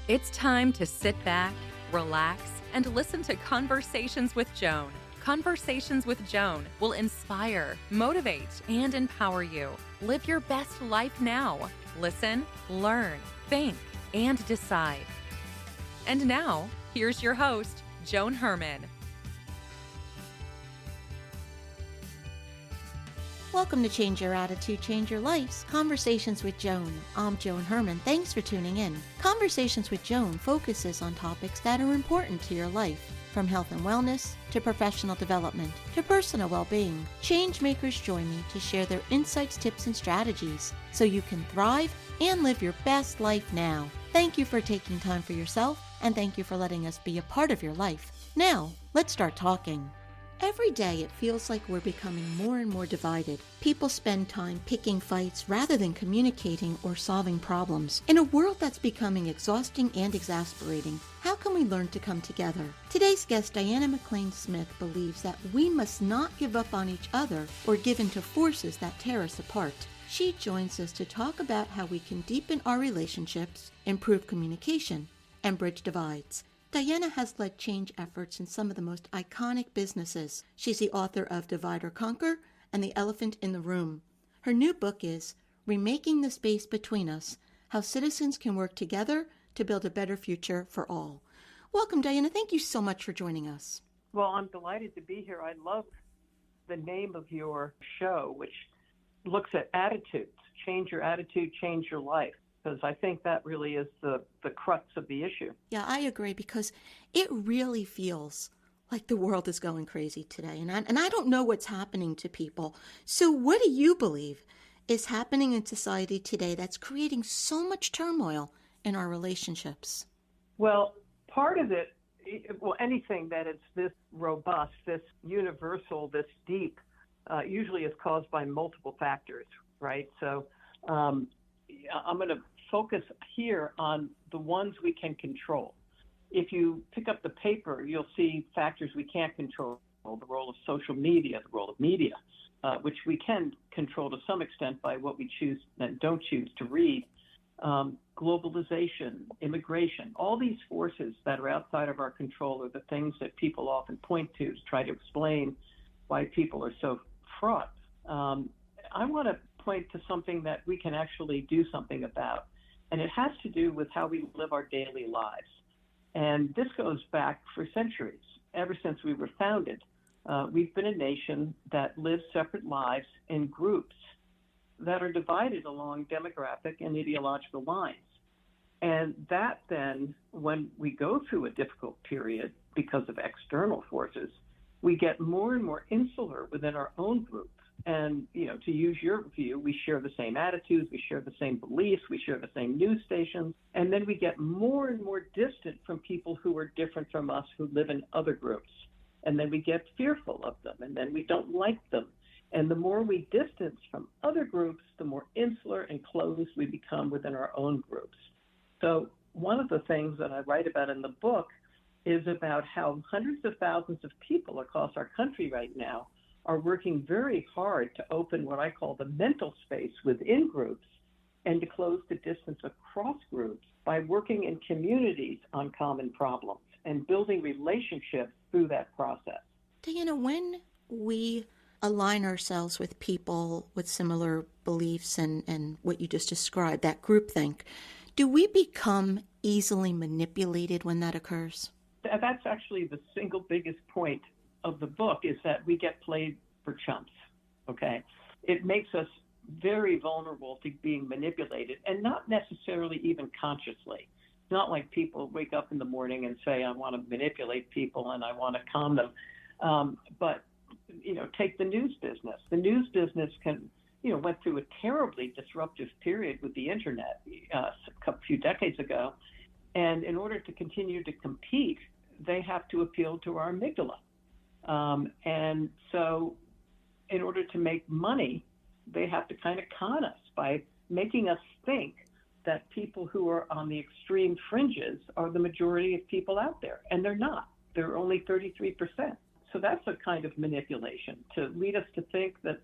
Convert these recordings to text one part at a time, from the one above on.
It's time to sit back, relax, and listen to Conversations with Joan. Conversations with Joan will inspire, motivate, and empower you. Live your best life now. Listen, learn, think, and decide. And now, here's your host, Joan Herman. Welcome to Change Your Attitude, Change Your Life's Conversations with Joan. I'm Joan Herman. Thanks for tuning in. Conversations with Joan focuses on topics that are important to your life, from health and wellness to professional development to personal well-being. Change makers join me to share their insights, tips, and strategies so you can thrive and live your best life now. Thank you for taking time for yourself, and thank you for letting us be a part of your life. Now, let's start talking. Every day it feels like we're becoming more and more divided. People spend time picking fights rather than communicating or solving problems. In a world that's becoming exhausting and exasperating, how can we learn to come together? Today's guest, McLain Smith, believes that we must not give up on each other or give in to forces that tear us apart. She joins us to talk about how we can deepen our relationships, improve communication, and bridge divides. Diana has led change efforts in some of the most iconic businesses. She's the author of Divide or Conquer and The Elephant in the Room. Her new book is Remaking the Space Between Us, How Citizens Can Work Together to Build a Better Future for All. Welcome, Diana. Thank you so much for joining us. Well, I'm delighted to be here. I love the name of your show, which looks at attitudes. Change your attitude, change your life. Because I think that really is the crux of the issue. Yeah, I agree, because it really feels like the world is going crazy today. And I don't know what's happening to people. So what do you believe is happening in society today that's creating so much turmoil in our relationships? Well, part of it, anything that is this robust, this universal, this deep, usually is caused by multiple factors, right? So I'm going to focus here on the ones we can control. If you pick up the paper, you'll see factors we can't control: the role of social media, the role of media, which we can control to some extent by what we choose and don't choose to read, globalization, immigration. All these forces that are outside of our control are the things that people often point to try to explain why people are so fraught. I want to point to something that we can actually do something about, and it has to do with how we live our daily lives. And this goes back for centuries. Ever since we were founded, we've been a nation that lives separate lives in groups that are divided along demographic and ideological lines. And that then, when we go through a difficult period because of external forces, we get more and more insular within our own group. And, to use your view, we share the same attitudes, we share the same beliefs, we share the same news stations, and then we get more and more distant from people who are different from us, who live in other groups. And then we get fearful of them, and then we don't like them. And the more we distance from other groups, the more insular and closed we become within our own groups. So one of the things that I write about in the book is about how hundreds of thousands of people across our country right now are working very hard to open what I call the mental space within groups and to close the distance across groups by working in communities on common problems and building relationships through that process. Diana, when we align ourselves with people with similar beliefs and what you just described, that groupthink, do we become easily manipulated when that occurs? That's actually the single biggest point of the book, is that we get played for chumps, okay? It makes us very vulnerable to being manipulated, and not necessarily even consciously. It's not like people wake up in the morning and say, I want to manipulate people and I want to calm them. But, take the news business. The news business went through a terribly disruptive period with the internet a few decades ago. And in order to continue to compete, they have to appeal to our amygdala. And so in order to make money, they have to kind of con us by making us think that people who are on the extreme fringes are the majority of people out there. And they're not. They're only 33%. So that's a kind of manipulation to lead us to think that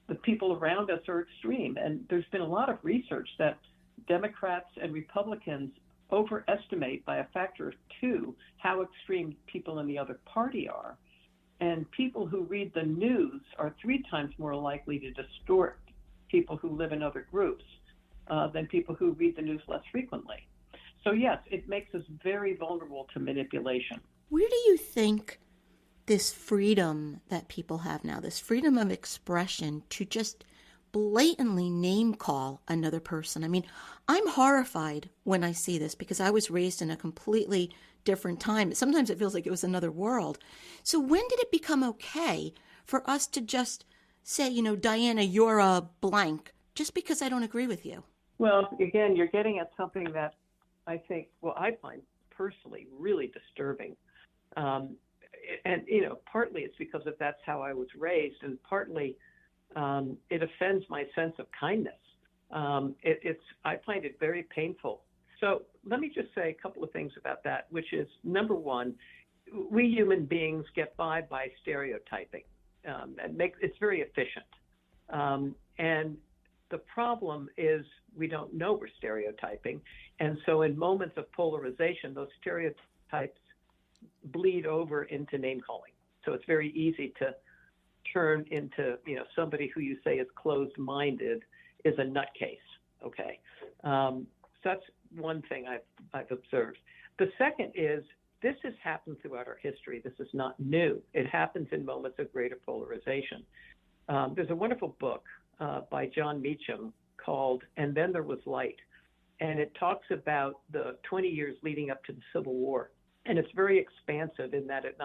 the people around us are extreme. And there's been a lot of research that Democrats and Republicans overestimate by a factor of 2 how extreme people in the other party are. And people who read the news are 3 times more likely to distort people who live in other groups than people who read the news less frequently. So yes, it makes us very vulnerable to manipulation. Where do you think this freedom that people have now, this freedom of expression to just blatantly name call another person? I mean, I'm horrified when I see this because I was raised in a completely different time. Sometimes it feels like it was another world. So when did it become okay for us to just say, you know, Diana, you're a blank, just because I don't agree with you? Well, again, you're getting at something that I think, well, I find personally really disturbing. And, you know, partly it's because of that's how I was raised, and partly it offends my sense of kindness. I find it very painful. So let me just say a couple of things about that, which is, number one, we human beings get by stereotyping. It's very efficient. And the problem is we don't know we're stereotyping. And so in moments of polarization, those stereotypes bleed over into name calling. So it's very easy to turn into, you know, somebody who you say is closed-minded is a nutcase. Okay. So that's one thing I've observed. The second is this has happened throughout our history. This is not new. It happens in moments of greater polarization. There's a wonderful book by John Meacham called And Then There Was Light. And it talks about the 20 years leading up to the Civil War. And it's very expansive in that it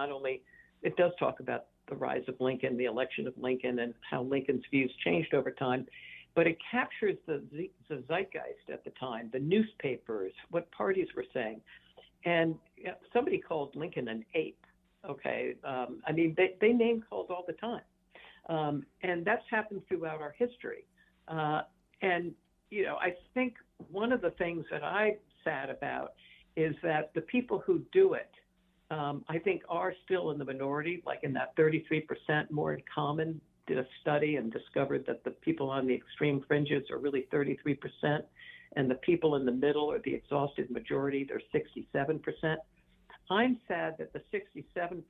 does talk about the rise of Lincoln, the election of Lincoln, and how Lincoln's views changed over time. But it captures the zeitgeist at the time, the newspapers, what parties were saying. And somebody called Lincoln an ape, okay? I mean, they name called all the time. And that's happened throughout our history. And, you know, I think one of the things that I'm sad about is that the people who do it, I think, are still in the minority, like in that 33% more in common, did a study and discovered that the people on the extreme fringes are really 33%, and the people in the middle are the exhausted majority, they're 67%. I'm sad that the 67%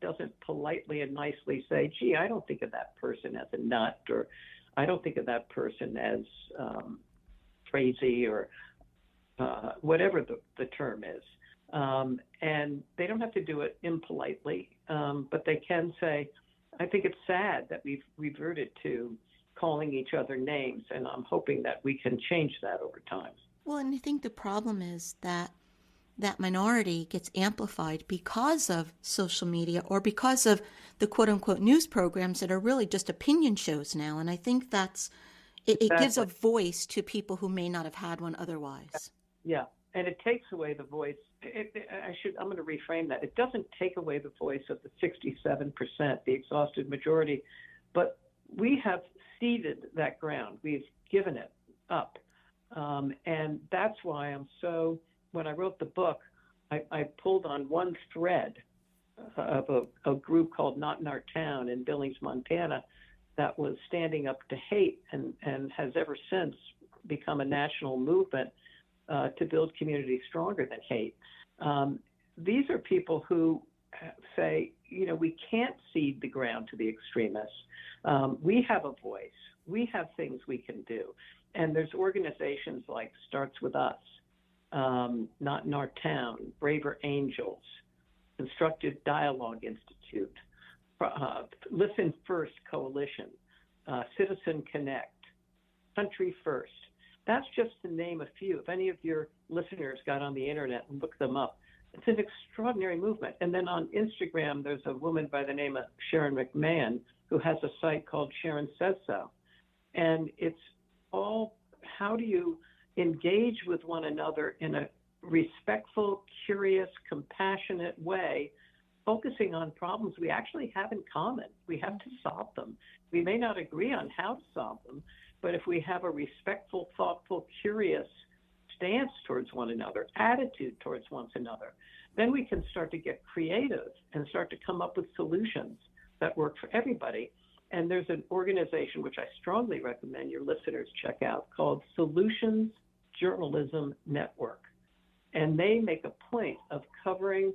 doesn't politely and nicely say, gee, I don't think of that person as a nut, or I don't think of that person as crazy, or whatever the term is. And they don't have to do it impolitely, but they can say, I think it's sad that we've reverted to calling each other names, and I'm hoping that we can change that over time. Well, and I think the problem is that minority gets amplified because of social media or because of the quote-unquote news programs that are really just opinion shows now. And I think it gives a voice to people who may not have had one otherwise. Yeah, and it takes away the voice. I'm going to reframe that. It doesn't take away the voice of the 67%, the exhausted majority, but we have ceded that ground. We've given it up. And that's why when I wrote the book, I pulled on one thread of a group called Not in Our Town in Billings, Montana, that was standing up to hate and has ever since become a national movement to build communities stronger than hate. These are people who say, you know, we can't cede the ground to the extremists. We have a voice. We have things we can do. And there's organizations like Starts With Us, Not in Our Town, Braver Angels, Constructive Dialogue Institute, Listen First Coalition, Citizen Connect, Country First. That's just to name a few. If any of your listeners got on the internet and looked them up, it's an extraordinary movement. And then on Instagram, there's a woman by the name of Sharon McMahon who has a site called Sharon Says So. And it's all, how do you engage with one another in a respectful, curious, compassionate way, focusing on problems we actually have in common. We have to solve them. We may not agree on how to solve them, but if we have a respectful, thoughtful, curious stance towards one another, attitude towards one another, then we can start to get creative and start to come up with solutions that work for everybody. And there's an organization which I strongly recommend your listeners check out called Solutions Journalism Network. and they make a point of covering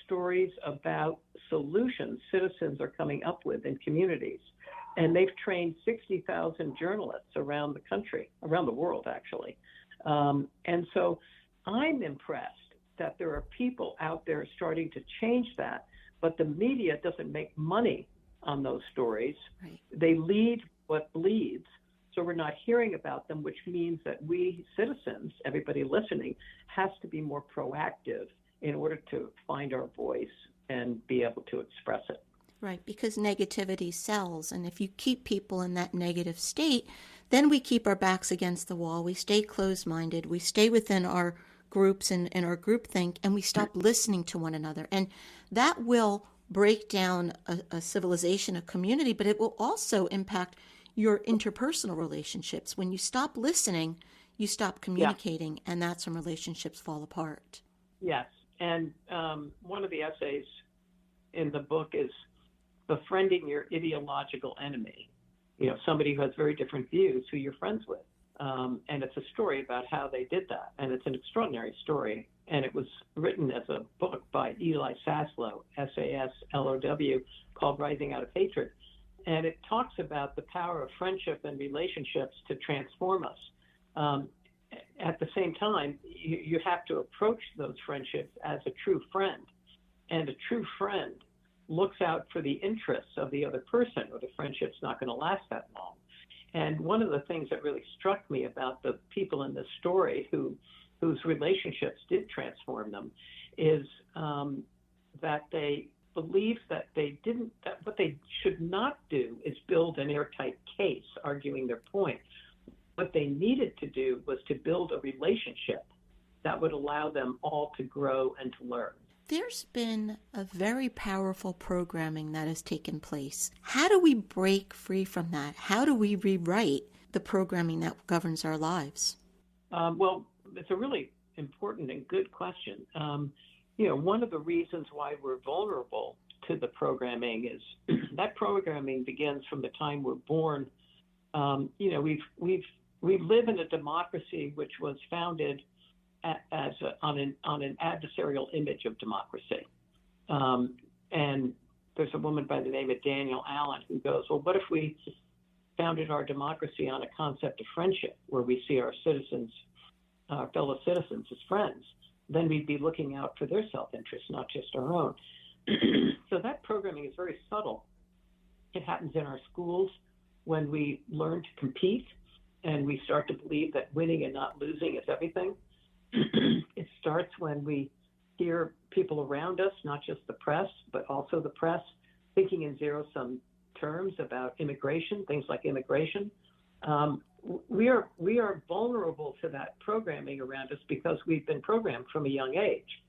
stories about solutions citizens are coming up with in communities. And they've trained 60,000 journalists around the country, around the world, actually. And so I'm impressed that there are people out there starting to change that, but the media doesn't make money on those stories. Right. They lead what bleeds. So we're not hearing about them, which means that we citizens, everybody listening, has to be more proactive in order to find our voice and be able to express it. Right, because negativity sells. And if you keep people in that negative state, then we keep our backs against the wall. We stay closed-minded. We stay within our groups and our groupthink, and we stop listening to one another. And that will break down a civilization, a community, but it will also impact your interpersonal relationships. When you stop listening, you stop communicating, and that's when relationships fall apart. Yes, and one of the essays in the book is befriending your ideological enemy, somebody who has very different views who you're friends with. And it's a story about how they did that. And it's an extraordinary story. And it was written as a book by Eli Saslow, Saslow, called Rising Out of Hatred. And it talks about the power of friendship and relationships to transform us. At the same time, you have to approach those friendships as a true friend. And a true friend looks out for the interests of the other person, or the friendship's not going to last that long. And one of the things that really struck me about the people in this story whose relationships did transform them is that they believed that that what they should not do is build an airtight case arguing their point. What they needed to do was to build a relationship that would allow them all to grow and to learn. There's been a very powerful programming that has taken place. How do we break free from that? How do we rewrite the programming that governs our lives? Well, it's a really important and good question. One of the reasons why we're vulnerable to the programming is that programming begins from the time we're born. We live in a democracy which was founded on an adversarial image of democracy. And there's a woman by the name of Daniel Allen who goes, well, what if we founded our democracy on a concept of friendship, where we see our citizens, our fellow citizens, as friends? Then we'd be looking out for their self-interest, not just our own. So that programming is very subtle. It happens in our schools when we learn to compete and we start to believe that winning and not losing is everything. It starts when we hear people around us, not just the press, but also the press, thinking in zero-sum terms about immigration, things like immigration. We are vulnerable to that programming around us because we've been programmed from a young age.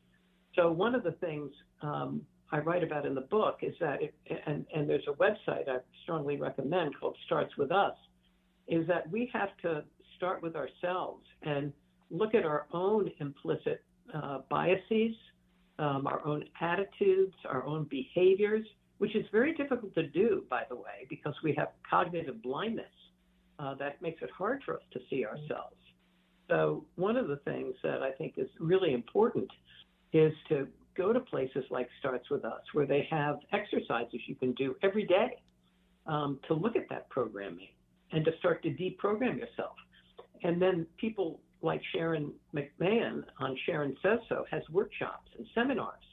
So one of the things I write about in the book is that, and there's a website I strongly recommend called Starts With Us, is that we have to start with ourselves and look at our own implicit biases, our own attitudes, our own behaviors, which is very difficult to do, by the way, because we have cognitive blindness that makes it hard for us to see ourselves. So one of the things that I think is really important is to go to places like Starts With Us, where they have exercises you can do every day to look at that programming and to start to deprogram yourself. And then people like Sharon McMahon on Sharon Says So has workshops and seminars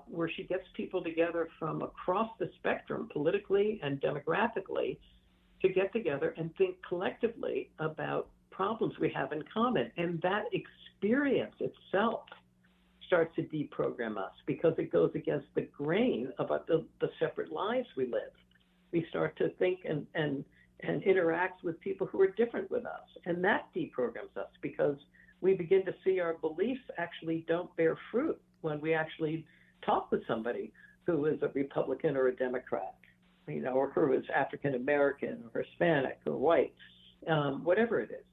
where she gets people together from across the spectrum, politically and demographically, to get together and think collectively about problems we have in common. And that experience itself starts to deprogram us because it goes against the grain about the separate lives we live. We start to think and interact with people who are different with us. And that deprograms us because we begin to see our beliefs actually don't bear fruit when we actually talk with somebody who is a Republican or a Democrat, or who is African American or Hispanic or white, whatever it is.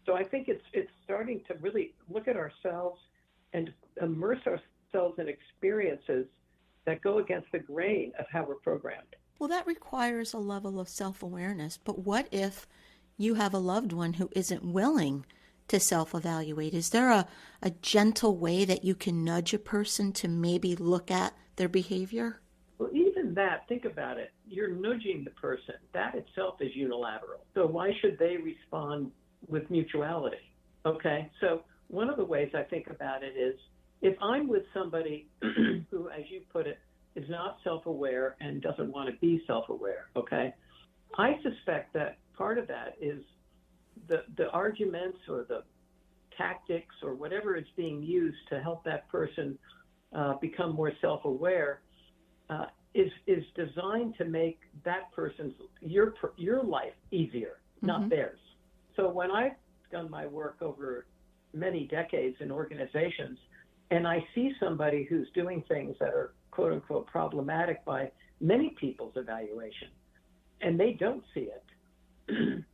So I think it's starting to really look at ourselves and immerse ourselves in experiences that go against the grain of how we're programmed. Well, that requires a level of self-awareness. But what if you have a loved one who isn't willing to self-evaluate? Is there a gentle way that you can nudge a person to maybe look at their behavior? Well, even that, think about it. You're nudging the person. That itself is unilateral. So why should they respond with mutuality? Okay, so one of the ways I think about it is if I'm with somebody who, as you put it, is not self-aware and doesn't want to be self-aware, okay, I suspect that part of that is the arguments or the tactics or whatever is being used to help that person become more self-aware is designed to make that person's, your life easier, not theirs. So when I've done my work over many decades in organizations, and I see somebody who's doing things that are quote unquote problematic by many people's evaluation, and they don't see it,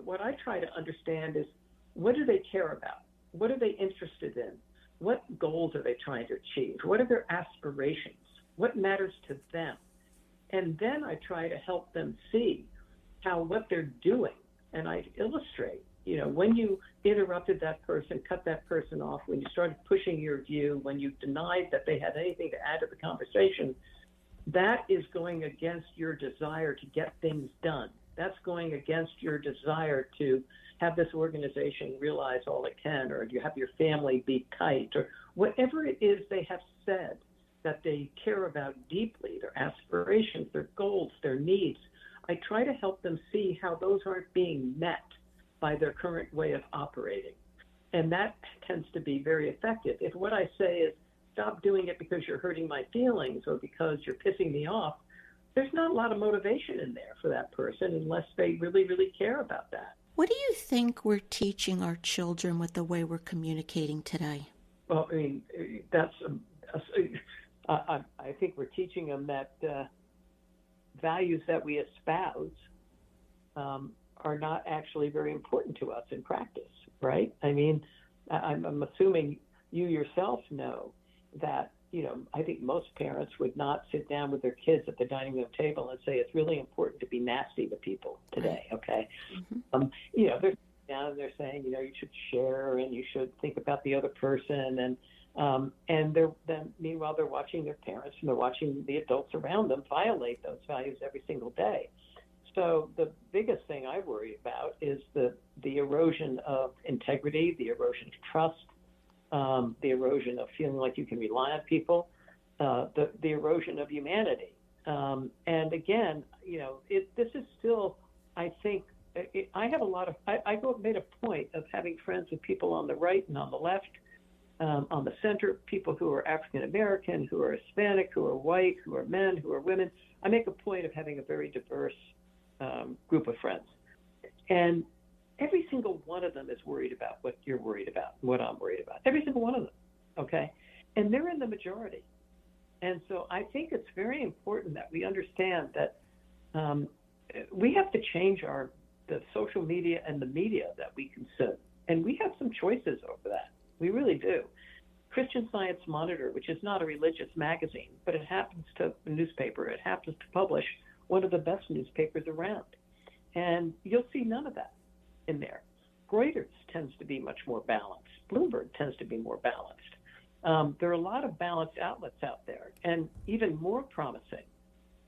what I try to understand is, what do they care about? What are they interested in? What goals are they trying to achieve? What are their aspirations? What matters to them? And then I try to help them see how what they're doing, and I illustrate, when you interrupted that person, cut that person off, when you started pushing your view, when you denied that they had anything to add to the conversation, that is going against your desire to get things done. That's going against your desire to have this organization realize all it can, or you have your family be tight, or whatever it is they have said that they care about deeply, their aspirations, their goals, their needs. I try to help them see how those aren't being met by their current way of operating. And that tends to be very effective. If what I say is, stop doing it because you're hurting my feelings or because you're pissing me off, there's not a lot of motivation in there for that person unless they really, really care about that. What do you think we're teaching our children with the way we're communicating today? Well, I mean, I think we're teaching them that values that we espouse are not actually very important to us in practice, right? I mean, I'm assuming you yourself know that, I think most parents would not sit down with their kids at the dining room table and say, it's really important to be nasty to people today, okay? They're down and they're saying, you should share and you should think about the other person. And meanwhile, they're watching their parents and they're watching the adults around them violate those values every single day. So the biggest thing I worry about is the erosion of integrity, the erosion of trust, the erosion of feeling like you can rely on people, the erosion of humanity. And again, this is still, I think, I have a lot of, I made a point of having friends with people on the right and on the left, on the center, people who are African American, who are Hispanic, who are white, who are men, who are women. I make a point of having a very diverse group of friends. And every single one of them is worried about what you're worried about, what I'm worried about. Every single one of them, okay? And they're in the majority. And so I think it's very important that we understand that we have to change the social media and the media that we consume. And we have some choices over that. We really do. Christian Science Monitor, which is not a religious magazine, but it happens to a newspaper. It happens to publish one of the best newspapers around. And you'll see none of that in there. Reuters tends to be much more balanced. Bloomberg tends to be more balanced. There are a lot of balanced outlets out there. And even more promising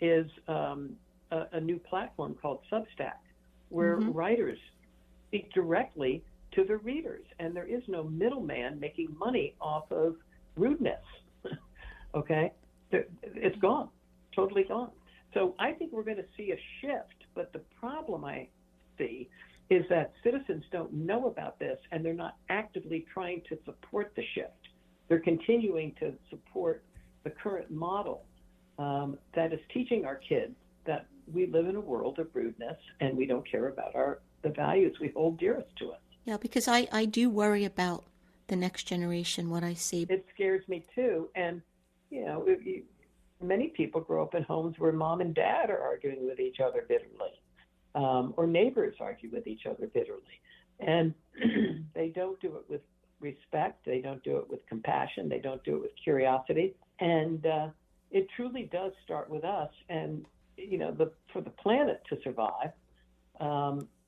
is a new platform called Substack, where writers speak directly to the readers. And there is no middleman making money off of rudeness. Okay? It's gone, totally gone. So I think we're going to see a shift, but the problem I see is that citizens don't know about this and they're not actively trying to support the shift. They're continuing to support the current model that is teaching our kids that we live in a world of rudeness and we don't care about the values we hold dearest to us. Yeah, because I do worry about the next generation, what I see. It scares me too. And, many people grow up in homes where mom and dad are arguing with each other bitterly, or neighbors argue with each other bitterly. And they don't do it with respect. They don't do it with compassion. They don't do it with curiosity. And it truly does start with us. And, for the planet to survive,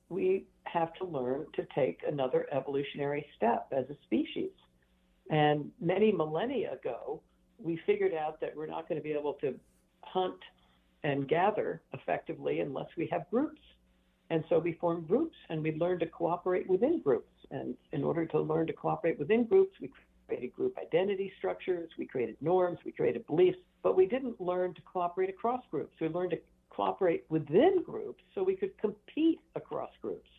we have to learn to take another evolutionary step as a species. And many millennia ago, we figured out that we're not going to be able to hunt and gather effectively unless we have groups. And so we formed groups, and we learned to cooperate within groups. And in order to learn to cooperate within groups, we created group identity structures, we created norms, we created beliefs, but we didn't learn to cooperate across groups. We learned to cooperate within groups so we could compete across groups.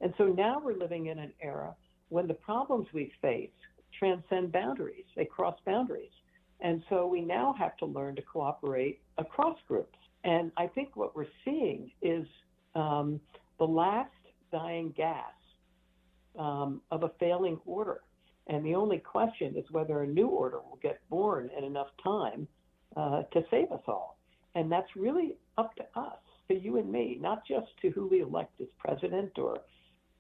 And so now we're living in an era when the problems we face transcend boundaries, they cross boundaries. And so we now have to learn to cooperate across groups. And I think what we're seeing is the last dying gas of a failing order. And the only question is whether a new order will get born in enough time to save us all. And that's really up to us, to you and me, not just to who we elect as president or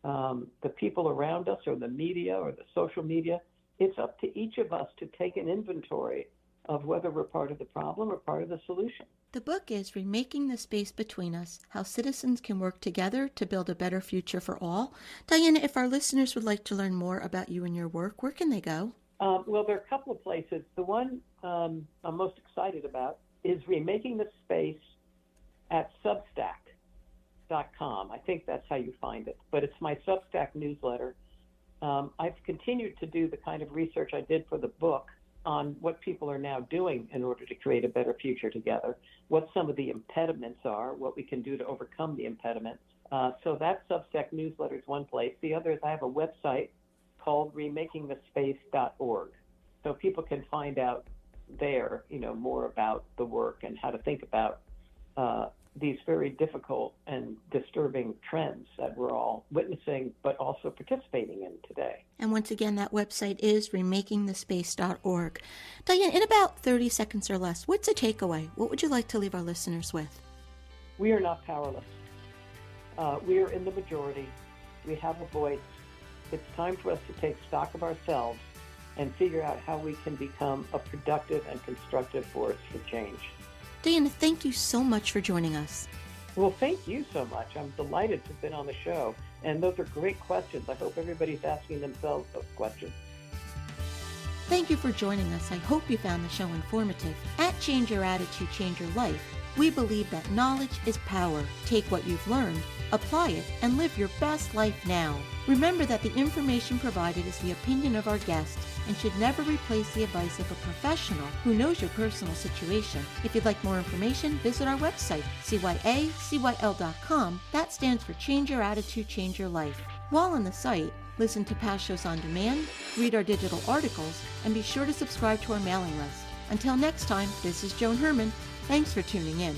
the people around us or the media or the social media. It's up to each of us to take an inventory of whether we're part of the problem or part of the solution. The book is Remaking the Space Between Us, How Citizens Can Work Together to Build a Better Future for All. Diana, if our listeners would like to learn more about you and your work, where can they go? Well, there are a couple of places. The one I'm most excited about is Remaking the Space at Substack.com. I think that's how you find it. But it's my Substack newsletter. I've continued to do the kind of research I did for the book on what people are now doing in order to create a better future together, what some of the impediments are, what we can do to overcome the impediments. So that Substack newsletter is one place. The other is I have a website called remakingthespace.org. So people can find out there, more about the work and how to think about these very difficult and disturbing trends that we're all witnessing, but also participating in today. And once again, that website is remakingthespace.org. Diane, in about 30 seconds or less, what's a takeaway? What would you like to leave our listeners with? We are not powerless. We are in the majority. We have a voice. It's time for us to take stock of ourselves and figure out how we can become a productive and constructive force for change. Diana, thank you so much for joining us. Well, thank you so much. I'm delighted to have been on the show. And those are great questions. I hope everybody's asking themselves those questions. Thank you for joining us. I hope you found the show informative. At Change Your Attitude, Change Your Life, we believe that knowledge is power. Take what you've learned, apply it, and live your best life now. Remember that the information provided is the opinion of our guest and should never replace the advice of a professional who knows your personal situation. If you'd like more information, visit our website, cyacyl.com. That stands for Change Your Attitude, Change Your Life. While on the site, listen to past shows on demand, read our digital articles, and be sure to subscribe to our mailing list. Until next time, this is Joan Herman. Thanks for tuning in.